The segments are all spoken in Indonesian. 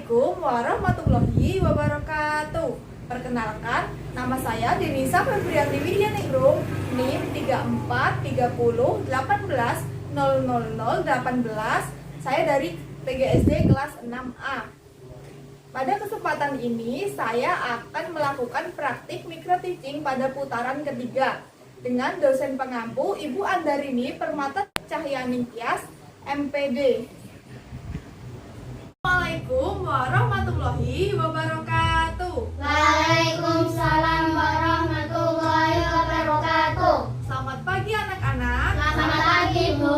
Assalamualaikum warahmatullahi wabarakatuh. Perkenalkan, nama saya Denisa Febrianti Widianingrum, NIM 3430180018. Saya dari PGSD kelas 6A. Pada kesempatan ini, saya akan melakukan praktik micro teaching pada putaran ketiga dengan dosen pengampu Ibu Andarini Permata Cahyani Tias, MPD. Assalamualaikum warahmatullahi wabarakatuh. Waalaikumsalam warahmatullahi wabarakatuh. Selamat pagi anak-anak. Selamat pagi, Bu.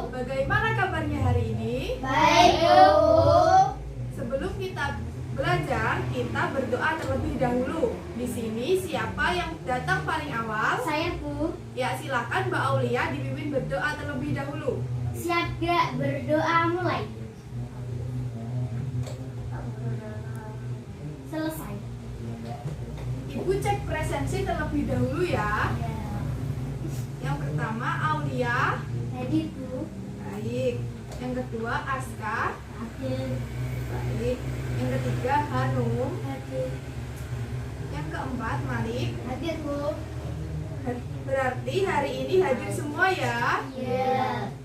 Bagaimana kabarnya hari ini? Baik, Bu. Sebelum kita belajar, kita berdoa terlebih dahulu. Di sini siapa yang datang paling awal? Saya, Bu. Ya, silakan Mbak Aulia dipimpin berdoa terlebih dahulu. Siap gak? Berdoa mulai. Selesai. Ibu cek presensi terlebih dahulu ya. Yang pertama Aulia. Jadi, Bu. Baik. Yang kedua Aska. Hadir. Baik. Yang ketiga Hanum. Hadir. Yang keempat Malik. Hadir, Bu. Berarti hari ini hadir semua ya. Iya.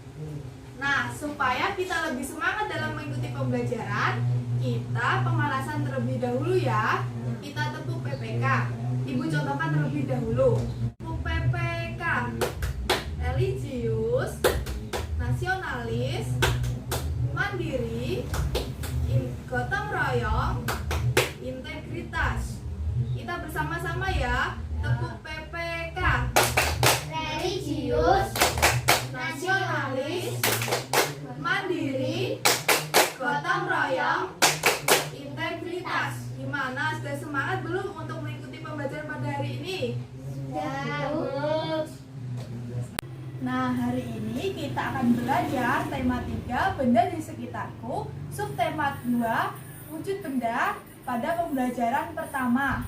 Nah, supaya kita lebih semangat dalam mengikuti pembelajaran, kita pemanasan terlebih dahulu ya. Kita tepuk PPK. Ibu contohkan terlebih dahulu. Tepuk PPK. Religius, nasionalis, mandiri, gotong royong, integritas. Kita bersama-sama ya. Tepuk PPK. Religius, Nasionalis, mandiri, gotong royong, integritas. Gimana? Sudah semangat belum untuk mengikuti pembelajaran pada hari ini? sudah, Bu. Nah, hari ini kita akan belajar tema 3, benda di sekitarku, subtema 2, wujud benda pada pembelajaran pertama.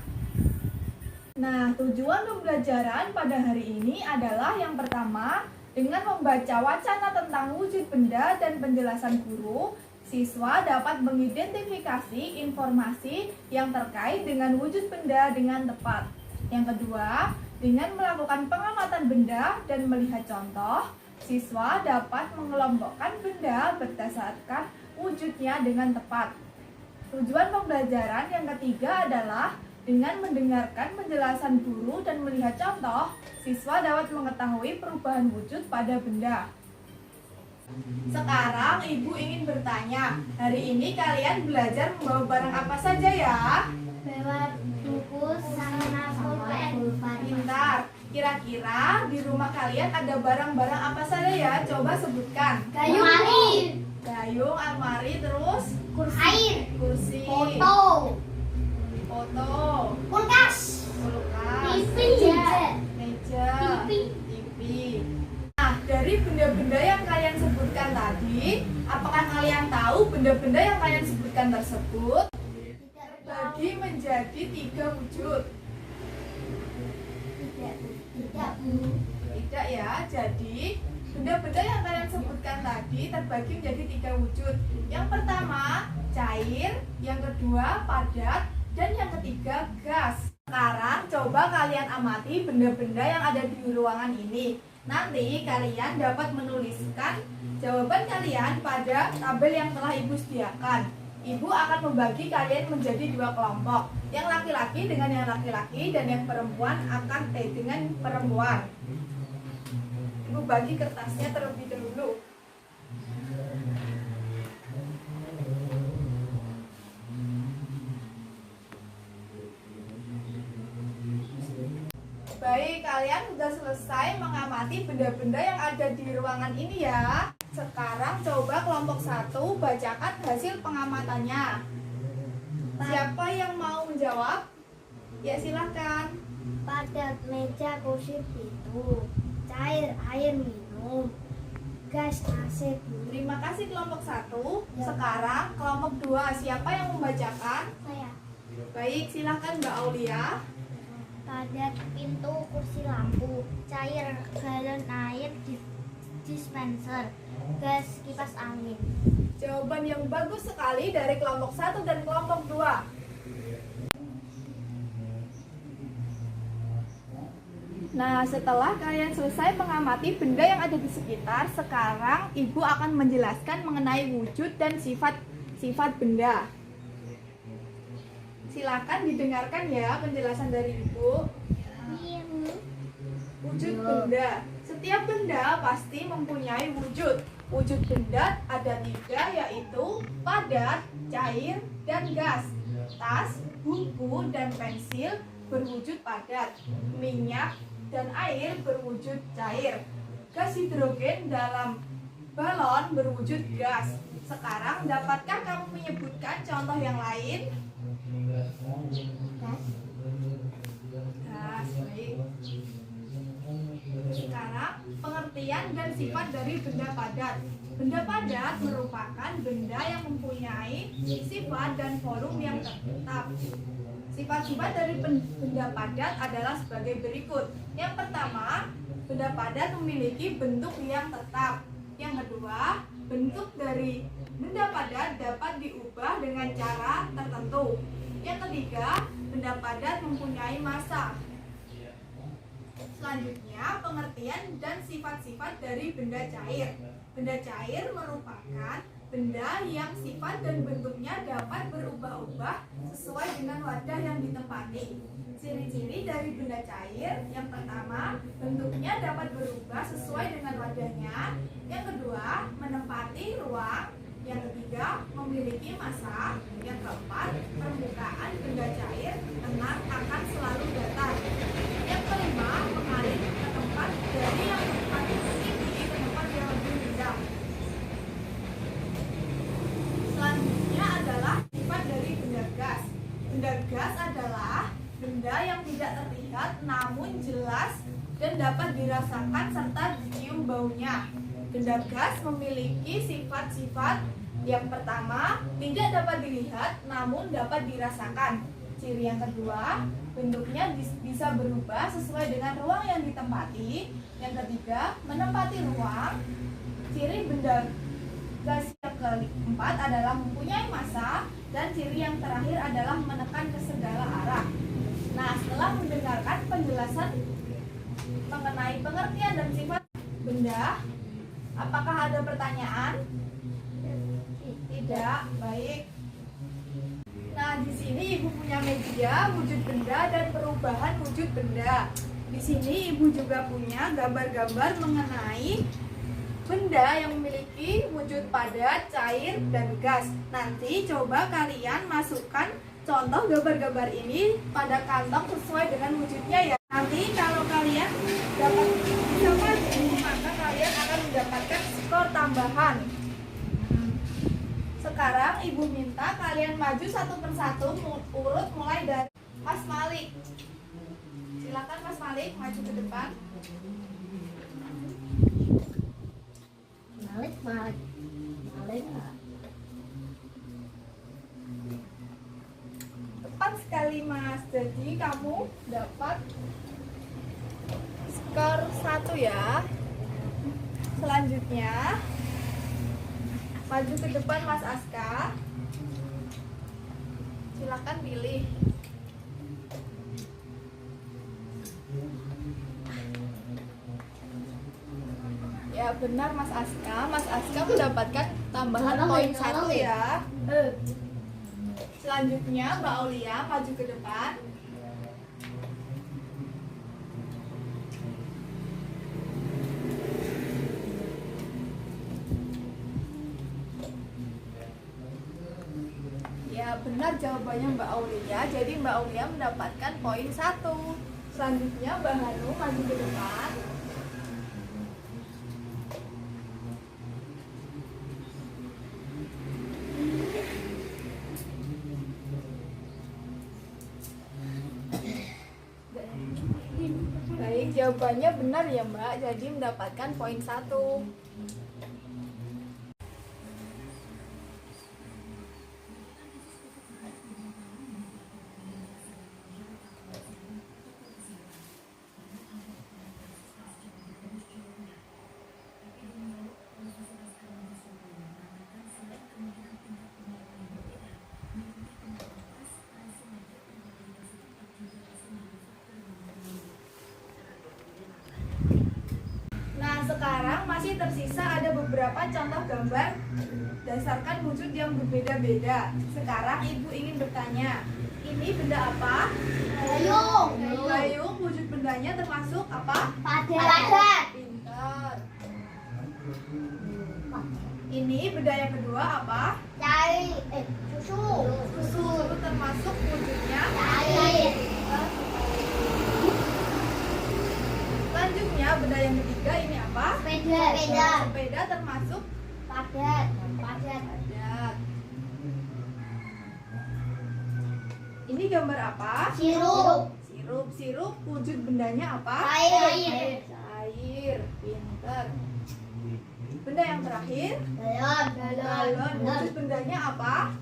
Nah, tujuan pembelajaran pada hari ini adalah yang pertama, dengan membaca wacana tentang wujud benda dan penjelasan guru, siswa dapat mengidentifikasi informasi yang terkait dengan wujud benda dengan tepat. Yang kedua, dengan melakukan pengamatan benda dan melihat contoh, siswa dapat mengelompokkan benda berdasarkan wujudnya dengan tepat. Tujuan pembelajaran yang ketiga adalah dengan mendengarkan penjelasan guru dan melihat contoh, siswa dapat mengetahui perubahan wujud pada benda. Sekarang Ibu ingin bertanya, hari ini kalian belajar membawa barang apa saja ya? Bawa buku sama pulpen. Pintar. Kira-kira di rumah kalian ada barang-barang apa saja ya? Coba sebutkan. Gayung, Bu. Gayung, almari, terus Air. kursi, Foto. foto, Kulkas. kulkas, TV. meja, TV. TV. Nah, dari benda-benda yang kalian sebutkan tadi, apakah kalian tahu benda-benda yang kalian sebutkan tersebut terbagi menjadi 3 wujud? Tidak, Bu. Tidak ya, jadi benda-benda yang kalian sebutkan tadi terbagi menjadi 3 wujud. Yang pertama, cair, yang kedua, padat, dan yang ketiga, gas. Sekarang coba kalian amati benda-benda yang ada di ruangan ini. Nanti kalian dapat menuliskan jawaban kalian pada tabel yang telah Ibu sediakan. Ibu akan membagi kalian menjadi 2 kelompok. Yang laki-laki dengan yang laki-laki dan yang perempuan akan dengan perempuan. Ibu bagi kertasnya terlebih dahulu. Baik, kalian sudah selesai mengamati benda-benda yang ada di ruangan ini ya. Sekarang coba kelompok 1 bacakan hasil pengamatannya. Siapa yang mau menjawab? Ya, silahkan. Padat, meja, kursi, pintu. Cair, air minum. Gas, AC, Bu. Terima kasih kelompok 1. Ya. Sekarang kelompok 2, siapa yang membacakan? Saya. Baik, silahkan Mbak Aulia. Padat, pintu, kursi, lampu. Cair, galon air, dispenser. Gas, kipas angin. Jawaban yang bagus sekali dari kelompok 1 dan kelompok 2. Nah, setelah kalian selesai mengamati benda yang ada di sekitar, sekarang Ibu akan menjelaskan mengenai wujud dan sifat benda. Silakan didengarkan ya penjelasan dari Ibu. Wujud benda. Setiap benda pasti mempunyai wujud. Wujud benda ada 3, yaitu padat, cair, dan gas. Tas, buku, dan pensil berwujud padat. Minyak dan air berwujud cair. Gas hidrogen dalam balon berwujud gas. Sekarang, dapatkah kamu menyebutkan contoh yang lain? Gas, baik. Sekarang, pengertian dan sifat dari benda padat. Benda padat merupakan benda yang mempunyai sifat dan volume yang tetap. Sifat-sifat dari benda padat adalah sebagai berikut. Yang pertama, benda padat memiliki bentuk yang tetap. Yang kedua, bentuk dari benda padat dapat diubah dengan cara tertentu. Yang ketiga, benda padat mempunyai massa. Selanjutnya, pengertian dan sifat-sifat dari benda cair. Benda cair merupakan benda yang sifat dan bentuknya dapat berubah-ubah sesuai dengan wadah yang ditempati. Ciri-ciri dari benda cair, yang pertama, bentuknya dapat berubah sesuai dengan wadahnya. Yang kedua, menempati ruang. Yang ketiga, memiliki massa. Yang keempat, permukaan benda cair tenang akan selalu datar. Yang kelima, mengalir ke tempat dari yang paling tinggi ke tempat yang lebih rendah. Selanjutnya adalah sifat dari benda gas. Benda gas adalah benda yang tidak terlihat namun jelas dan dapat dirasakan serta dicium baunya. Benda gas memiliki sifat-sifat. Yang pertama, tidak dapat dilihat namun dapat dirasakan. Ciri yang kedua, bentuknya bisa berubah sesuai dengan ruang yang ditempati. Yang ketiga, menempati ruang. Ciri benda gas yang keempat adalah mempunyai massa. Dan ciri yang terakhir adalah menekan ke segala arah. Nah, setelah mendengarkan penjelasan mengenai pengertian dan sifat benda, apakah ada pertanyaan? Tidak, baik. Nah, di sini Ibu punya media wujud benda dan perubahan wujud benda. Di sini Ibu juga punya gambar-gambar mengenai benda yang memiliki wujud padat, cair, dan gas. Nanti coba kalian masukkan contoh gambar-gambar ini pada kantong sesuai dengan wujudnya ya. Nanti kalau kalian dapat bisa maju, maka kalian akan mendapatkan skor tambahan. Sekarang Ibu minta kalian maju satu persatu urut mulai dari Mas Malik. Silakan Mas Malik maju ke depan. Malik. Tepat sekali Mas. Jadi kamu dapat skor 1 ya. Selanjutnya maju ke depan Mas Aska. Silakan pilih. Ya benar Mas Aska. Mas Aska mendapatkan tambahan poin 1 ya. Selanjutnya Mbak Aulia maju ke depan. Ya benar jawabannya Mbak Aulia. Jadi Mbak Aulia mendapatkan poin 1. Selanjutnya Mbak Hanu maju ke depan. Baik, jawabannya benar ya Mbak. Jadi mendapatkan poin 1. sekarang masih tersisa ada beberapa contoh gambar berdasarkan wujud yang berbeda-beda. Sekarang Ibu ingin bertanya, ini benda apa? Gayung. Gayung, wujud bendanya termasuk apa? Padat. Pintar. Ini benda yang kedua apa? Cair. Susu. Susu, termasuk wujudnya. Cair. Selanjutnya benda yang ketiga ini apa? Sepeda. Sepeda termasuk Padat. padat. Ini gambar apa? Sirup. Sirup, wujud bendanya apa? Cair. Cair, pintar. Benda yang terakhir, galon, wujud bendanya apa?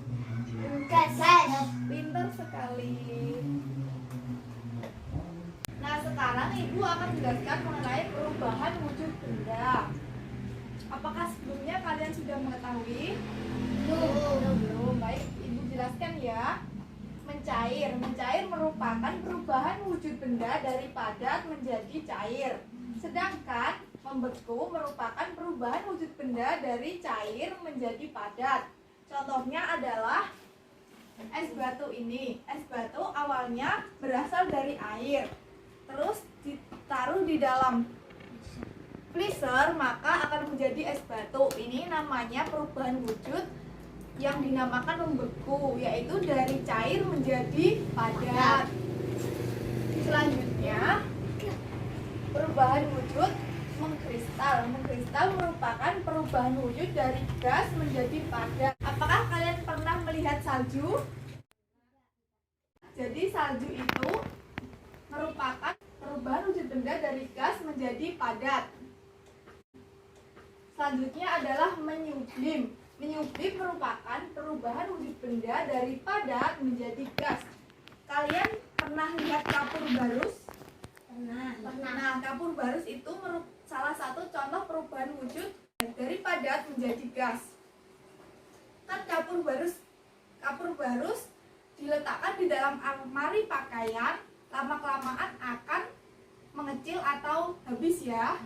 Gas. Pintar sekali. Nah, sekarang Ibu akan menjelaskan mengenai perubahan wujud benda. Apakah sebelumnya kalian sudah mengetahui? Belum. Baik, Ibu jelaskan ya. Mencair merupakan perubahan wujud benda dari padat menjadi cair. Sedangkan membeku merupakan perubahan wujud benda dari cair menjadi padat. Contohnya adalah es batu ini. Es batu awalnya berasal dari air, terus ditaruh di dalam freezer, maka akan menjadi es batu. Ini namanya perubahan wujud yang dinamakan membeku, yaitu dari cair menjadi padat. Selanjutnya, perubahan wujud mengkristal. Mengkristal merupakan perubahan wujud dari gas menjadi padat. Apakah kalian pernah melihat salju? Jadi salju itu merupakan perubahan wujud benda dari gas menjadi padat. Selanjutnya adalah menyublim. Menyublim merupakan perubahan wujud benda dari padat menjadi gas. Kalian pernah lihat kapur barus? Pernah. Nah, kapur barus itu salah satu contoh perubahan wujud dari padat menjadi gas. Kan kapur barus diletakkan di dalam almari pakaian, lama-kelamaan akan mengecil atau habis ya.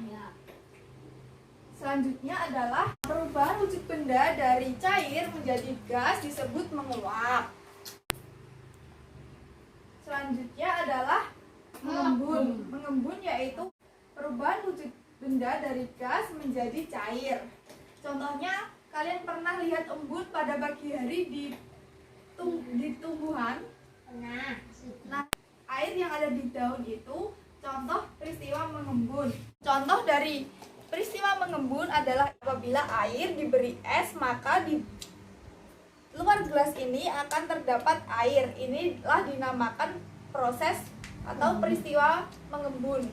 Selanjutnya adalah perubahan wujud benda dari cair menjadi gas disebut menguap. Selanjutnya adalah mengembun. Mengembun yaitu perubahan wujud benda dari gas menjadi cair. Contohnya, kalian pernah lihat embun pada pagi hari di tumbuhan? Pernah. Nah, air yang ada di daun itu contoh peristiwa mengembun. Contoh dari peristiwa mengembun adalah apabila air diberi es, maka di luar gelas ini akan terdapat air. Inilah dinamakan proses atau peristiwa mengembun.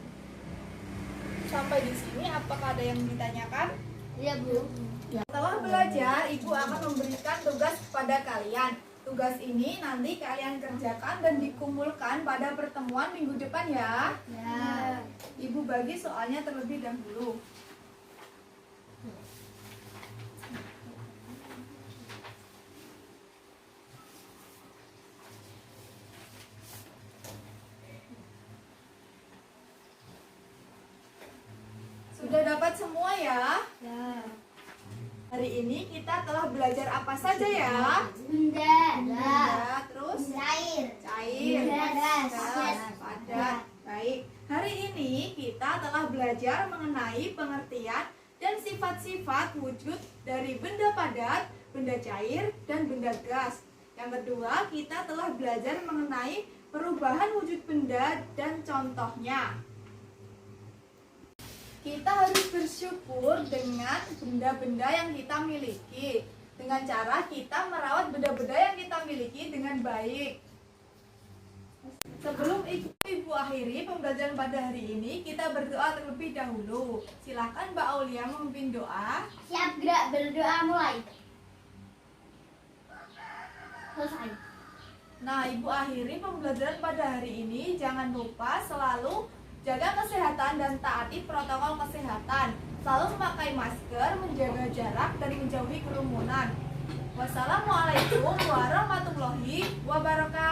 Sampai di sini apakah ada yang ditanyakan? Iya, Bu. Setelah belajar, Ibu akan memberikan tugas kepada kalian. Tugas ini nanti kalian kerjakan dan dikumpulkan pada pertemuan minggu depan ya. Ya. Ibu bagi soalnya terlebih dahulu. Sudah dapat semua ya? Ya. Hari ini kita telah belajar apa saja ya? Benda. Benda, terus Cair. cair, Gas. gas, padat. Baik, hari ini kita telah belajar mengenai pengertian dan sifat-sifat wujud dari benda padat, benda cair, dan benda gas. Yang kedua, kita telah belajar mengenai perubahan wujud benda dan contohnya. Kita harus bersyukur dengan benda-benda yang kita miliki, dengan cara kita merawat benda-benda yang kita miliki dengan baik. Sebelum Ibu akhiri pembelajaran pada hari ini, kita berdoa terlebih dahulu. Silakan Mbak Aulia memimpin doa. Siap gerak, berdoa mulai. Selesai. Nah, Ibu akhiri pembelajaran pada hari ini. Jangan lupa selalu jaga kesehatan dan taati protokol kesehatan. Selalu memakai masker, menjaga jarak, dan menjauhi kerumunan. Wassalamualaikum warahmatullahi wabarakatuh.